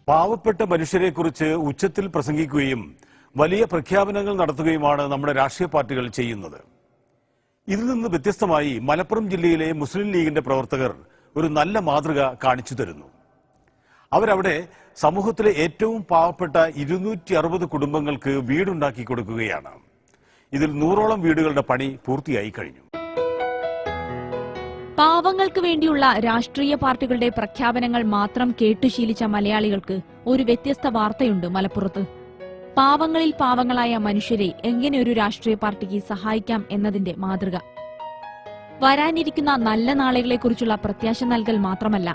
പാവപ്പെട്ട മനുഷ്യരെക്കുറിച്ച് ഉച്ചത്തിൽ പ്രസംഗിക്കുകയും വലിയ പ്രഖ്യാപനങ്ങൾ നടത്തുകയുമാണ് നമ്മുടെ രാഷ്ട്രീയ പാർട്ടികൾ ചെയ്യുന്നത്. ഇതിൽ നിന്ന് വ്യത്യസ്തമായി മലപ്പുറം ജില്ലയിലെ മുസ്ലിം ലീഗിന്റെ പ്രവർത്തകർ ഒരു നല്ല മാതൃക കാണിച്ചു തരുന്നു. അവരവിടെ സമൂഹത്തിലെ ഏറ്റവും പാവപ്പെട്ട 260 കുടുംബങ്ങൾക്ക് വീടുണ്ടാക്കി കൊടുക്കുകയാണ്. ഇതിൽ 100ഓളം വീടുകളുടെ പണി പൂർത്തിയായി കഴിഞ്ഞു. പാവങ്ങൾക്ക് വേണ്ടിയുള്ള രാഷ്ട്രീയ പാർട്ടികളുടെ പ്രഖ്യാപനങ്ങൾ മാത്രം കേട്ടുശീലിച്ച മലയാളികൾക്ക് ഒരു വ്യത്യസ്ത വാർത്തയുണ്ട് മലപ്പുറത്ത്. പാവങ്ങളിൽ പാവങ്ങളായ മനുഷ്യരെ എങ്ങനെ ഒരു രാഷ്ട്രീയ പാർട്ടിക്ക് സഹായിക്കാം എന്നതിന്റെ മാതൃക. വരാനിരിക്കുന്ന നല്ല നാളുകളെക്കുറിച്ചുള്ള പ്രത്യാശ നൽകൽ മാത്രമല്ല,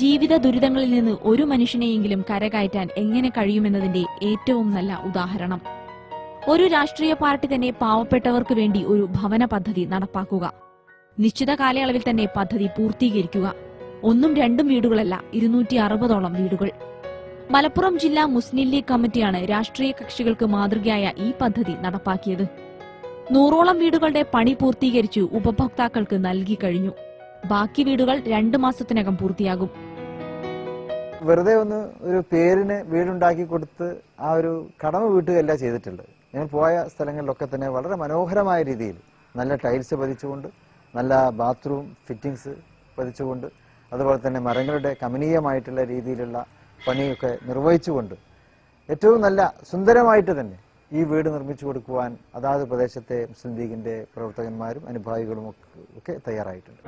ജീവിത ദുരിതങ്ങളിൽ നിന്ന് ഒരു മനുഷ്യനെയെങ്കിലും കരകയറ്റാൻ എങ്ങനെ കഴിയുമെന്നതിന്റെ ഏറ്റവും നല്ല ഉദാഹരണം. ഒരു രാഷ്ട്രീയ പാർട്ടി തന്നെ പാവപ്പെട്ടവർക്ക് വേണ്ടി ഒരു ഭവന പദ്ധതി നടപ്പാക്കുക. നിശ്ചിത കാലയളവിൽ തന്നെ പദ്ധതി പൂർത്തീകരിക്കുക. 1ഉം 2ഉം വീടുകളല്ല, 260ഓളം വീടുകൾ. മലപ്പുറം ജില്ലാ മുസ്ലിം ലീഗ് കമ്മിറ്റിയാണ് രാഷ്ട്രീയ കക്ഷികൾക്ക് മാതൃകയായ ഈ പദ്ധതി നടപ്പാക്കിയത്. 100ഓളം വീടുകളുടെ പണി പൂർത്തീകരിച്ചു ഉപഭോക്താക്കൾക്ക് നൽകി കഴിഞ്ഞു. ബാക്കി വീടുകൾ 2 മാസത്തിനകം പൂർത്തിയാകും. വെറുതെ ഒരു പേരിന് വീടുണ്ടാക്കി കൊടുത്ത് ആ ഒരു കടമ വീട്ടുകയല്ല ചെയ്തിട്ടുള്ളത്. ഞാൻ പോയ സ്ഥലങ്ങളിലൊക്കെ തന്നെ വളരെ മനോഹരമായ രീതിയിൽ നല്ല ടൈൽസ് പതിച്ചുകൊണ്ട്, നല്ല ബാത്റൂം ഫിറ്റിംഗ്സ് പതിച്ചുകൊണ്ട്, അതുപോലെ തന്നെ മരങ്ങളുടെ കമനീയമായിട്ടുള്ള രീതിയിലുള്ള പണിയൊക്കെ നിർവഹിച്ചുകൊണ്ട് ഏറ്റവും നല്ല സുന്ദരമായിട്ട് തന്നെ ഈ വീട് നിർമ്മിച്ചു കൊടുക്കുവാൻ അതാത് പ്രദേശത്തെ മുസ്ലിം ലീഗിന്റെ പ്രവർത്തകന്മാരും അനുഭാവികളും ഒക്കെ തയ്യാറായിട്ടുണ്ട്.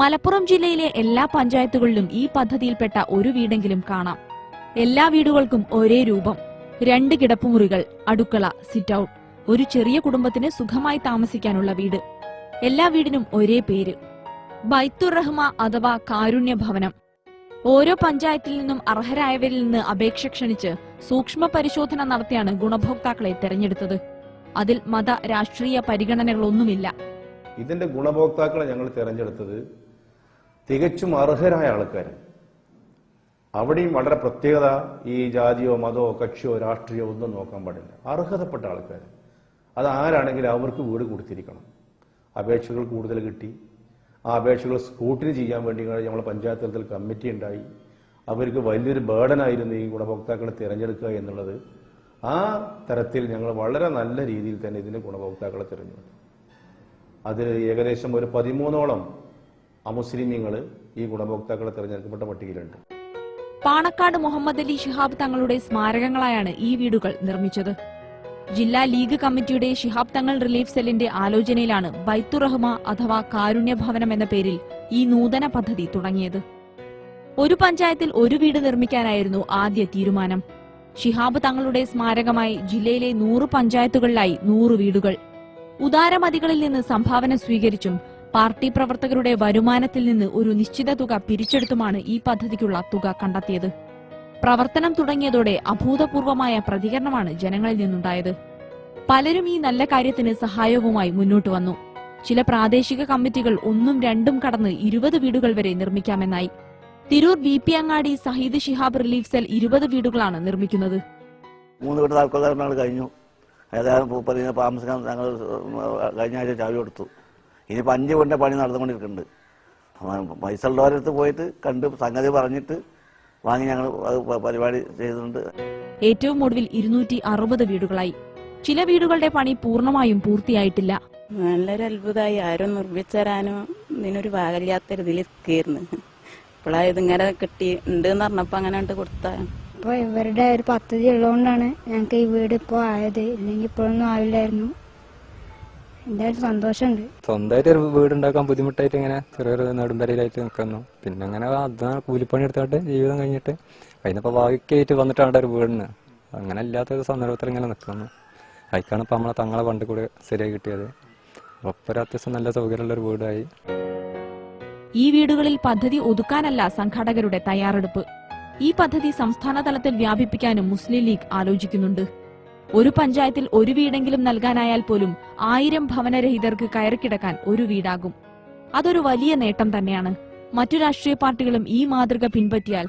മലപ്പുറം ജില്ലയിലെ എല്ലാ പഞ്ചായത്തുകളിലും ഈ പദ്ധതിയിൽപ്പെട്ട ഒരു വീടെങ്കിലും കാണാം. എല്ലാ വീടുകൾക്കും ഒരേ രൂപം, 2 കിടപ്പുമുറികൾ, അടുക്കള, സിറ്റ് ഔട്ട്, ഒരു ചെറിയ കുടുംബത്തിന് സുഖമായി താമസിക്കാനുള്ള വീട്. എല്ലാ വീടിനും ഒരേ പേര്, ബൈത്തുർ റഹ്മ അഥവാ കാരുണ്യ ഭവനം. ഓരോ പഞ്ചായത്തിൽ നിന്നും അർഹരായവരിൽ നിന്ന് അപേക്ഷ ക്ഷണിച്ച് സൂക്ഷ്മ പരിശോധന നടത്തിയാണ് ഗുണഭോക്താക്കളെ തെരഞ്ഞെടുത്തത്. അതിൽ മത രാഷ്ട്രീയ പരിഗണനകളൊന്നുമില്ല. ഇതിന്റെ ഗുണഭോക്താക്കളെ ഞങ്ങൾ തെരഞ്ഞെടുത്തത് തികച്ചും അർഹരായ ആൾക്കാർ. അവിടെയും വളരെ പ്രത്യേകത, ഈ ജാതിയോ മതമോ കക്ഷിയോ രാഷ്ട്രീയോ ഒന്നും നോക്കാൻ പാടില്ല. അർഹതപ്പെട്ട ആൾക്കാർ, അത് ആരാണെങ്കിലും അവർക്ക് വീട് കൊടുത്തിരിക്കണം. അപേക്ഷകൾ കൂടുതൽ കിട്ടി. ആ അപേക്ഷകൾ സ്ക്രൂട്ടിനി ചെയ്യാൻ വേണ്ടി നമ്മളെ പഞ്ചായത്ത് തലത്തിൽ കമ്മിറ്റി ഉണ്ടായി. അവർക്ക് വലിയൊരു ബേർഡനായിരുന്നു ഈ ഗുണഭോക്താക്കളെ തിരഞ്ഞെടുക്കുക എന്നുള്ളത്. ആ തരത്തിൽ ഞങ്ങൾ വളരെ നല്ല രീതിയിൽ തന്നെ ഇതിന് ഗുണഭോക്താക്കളെ തിരഞ്ഞെടുത്തു. അതിൽ ഏകദേശം ഒരു 13ഓളം അമുസ്ലിമീങ്ങൾ ഈ ഗുണഭോക്താക്കളെ തിരഞ്ഞെടുക്കപ്പെട്ട പട്ടികയിലുണ്ട്. പാണക്കാട് മുഹമ്മദ് അലി ശിഹാബ് തങ്ങളുടെ സ്മാരകങ്ങളായാണ് ഈ വീടുകൾ നിർമ്മിച്ചത്. ജില്ലാ ലീഗ് കമ്മിറ്റിയുടെ ശിഹാബ് തങ്ങൾ റിലീഫ് സെല്ലിന്റെ ആലോചനയിലാണ് ബൈത്തുർ റഹ്മ അഥവാ കാരുണ്യ ഭവനം എന്ന പേരിൽ ഈ നൂതന പദ്ധതി തുടങ്ങിയത്. ഒരു പഞ്ചായത്തിൽ ഒരു വീട് നിർമ്മിക്കാനായിരുന്നു ആദ്യ തീരുമാനം. ശിഹാബ് തങ്ങളുടെ സ്മാരകമായി ജില്ലയിലെ 100 പഞ്ചായത്തുകളിലായി 100 വീടുകൾ. ഉദാരമതികളിൽ നിന്ന് സംഭാവന സ്വീകരിച്ചും പാർട്ടി പ്രവർത്തകരുടെ വരുമാനത്തിൽ നിന്ന് ഒരു നിശ്ചിത തുക പിരിച്ചെടുത്തുമാണ് ഈ പദ്ധതിക്കുള്ള തുക കണ്ടെത്തിയത്. പ്രവർത്തനം തുടങ്ങിയതോടെ അഭൂതപൂർവമായ പ്രതികരണമാണ് ജനങ്ങളിൽ നിന്നുണ്ടായത്. പലരും ഈ നല്ല കാര്യത്തിന് സഹായവുമായി മുന്നോട്ട് വന്നു. ചില പ്രാദേശിക കമ്മിറ്റികൾ 1ഉം 2ഉം കടന്ന് 20 വീടുകൾ വരെ നിർമ്മിക്കാമെന്നായി. തിരൂർ BP അങ്ങാടി സഹീദ് ശിഹാബ് റിലീഫ് സെൽ 20 വീടുകളാണ് നിർമ്മിക്കുന്നത്. 3 വീട് താൽക്കാലിക കഴിഞ്ഞു. ഏതായാലും താമസിക്കാൻ ഞങ്ങൾ കഴിഞ്ഞ ആഴ്ച ചാവി കൊടുത്തു. ഇനിയിപ്പോൾ 5 വീടിന്റെ പണി നടന്നുകൊണ്ടിരിക്കുന്നുണ്ട്. പൈസ ഉള്ളവരടുത്ത് പോയിട്ട് കണ്ട് സംഗതി പറഞ്ഞിട്ട് വാങ്ങി ഞങ്ങൾ പരിപാടി ചെയ്തിട്ടുണ്ട്. ഏറ്റവും ഒടുവിൽ 260 വീടുകളായി. ചില വീടുകളുടെ പണി പൂർണ്ണമായും പൂർത്തിയായിട്ടില്ല. നല്ലൊരു അത്ഭുതമായി. ആരും നിർമ്മിച്ചരാനോ ഇതിനൊരു ഭാഗമില്ലാത്തൊരിതിലിരിക്കുന്നു. ഇപ്പോഴാണ് ഇതിങ്ങനെ കിട്ടിയിട്ടുണ്ട് എന്ന് പറഞ്ഞപ്പോ അങ്ങനെ കൊടുത്ത. ഇപ്പൊ ഇവരുടെ ഒരു പദ്ധതി ഉള്ളതുകൊണ്ടാണ് ഞങ്ങൾക്ക് ഈ വീട് ഇപ്പൊ ആയത്. ഇല്ലെങ്കിൽ ഇപ്പോഴൊന്നും ആവില്ലായിരുന്നു. എന്തായാലും സന്തോഷമുണ്ട്. സ്വന്തമായിട്ട് ഒരു വീടുണ്ടാക്കാൻ ബുദ്ധിമുട്ടായിട്ട് ഇങ്ങനെ ചെറിയൊരു നെടുമ്പരയിലായിട്ട് നിൽക്കുന്നു. പിന്നെ അങ്ങനെ അതാണ് കൂലിപ്പണി എടുത്തോട്ട് ജീവിതം കഴിഞ്ഞിട്ട് അതിനിപ്പോ ബാക്കിയായിട്ട് വന്നിട്ടാണ് ഒരു വീടിന്. അങ്ങനെ ഇല്ലാത്തൊരു സന്ദർഭത്തിൽ ഇങ്ങനെ നിൽക്കുന്നു. അതിക്കാണ് ഇപ്പൊ നമ്മളെ തങ്ങളെ പണ്ട് കൂടെ ശരിയായി കിട്ടിയത്. ഒപ്പം അത്യാവശ്യം നല്ല സൗകര്യമുള്ള ഒരു വീടായി. ഈ വീടുകളിൽ പദ്ധതി ഒതുക്കാനല്ല സംഘാടകരുടെ തയ്യാറെടുപ്പ്. ഈ പദ്ധതി സംസ്ഥാന തലത്തിൽ വ്യാപിപ്പിക്കാനും മുസ്ലിം ലീഗ് ആലോചിക്കുന്നുണ്ട്. ഒരു പഞ്ചായത്തിൽ ഒരു വീടെങ്കിലും നൽകാനായാൽ പോലും 1000 ഭവനരഹിതർക്ക് കയറിക്കിടക്കാൻ ഒരു വീടാകും. അതൊരു വലിയ നേട്ടം തന്നെയാണ്. മറ്റു രാഷ്ട്രീയ പാർട്ടികളും ഈ മാതൃക പിൻപറ്റിയാൽ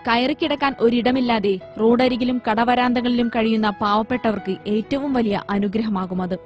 കയറിക്കിടക്കാൻ ഒരിടമില്ലാതെ റോഡരികിലും കടവരാന്തകളിലും കഴിയുന്ന പാവപ്പെട്ടവർക്ക് ഏറ്റവും വലിയ അനുഗ്രഹമാകുമത്.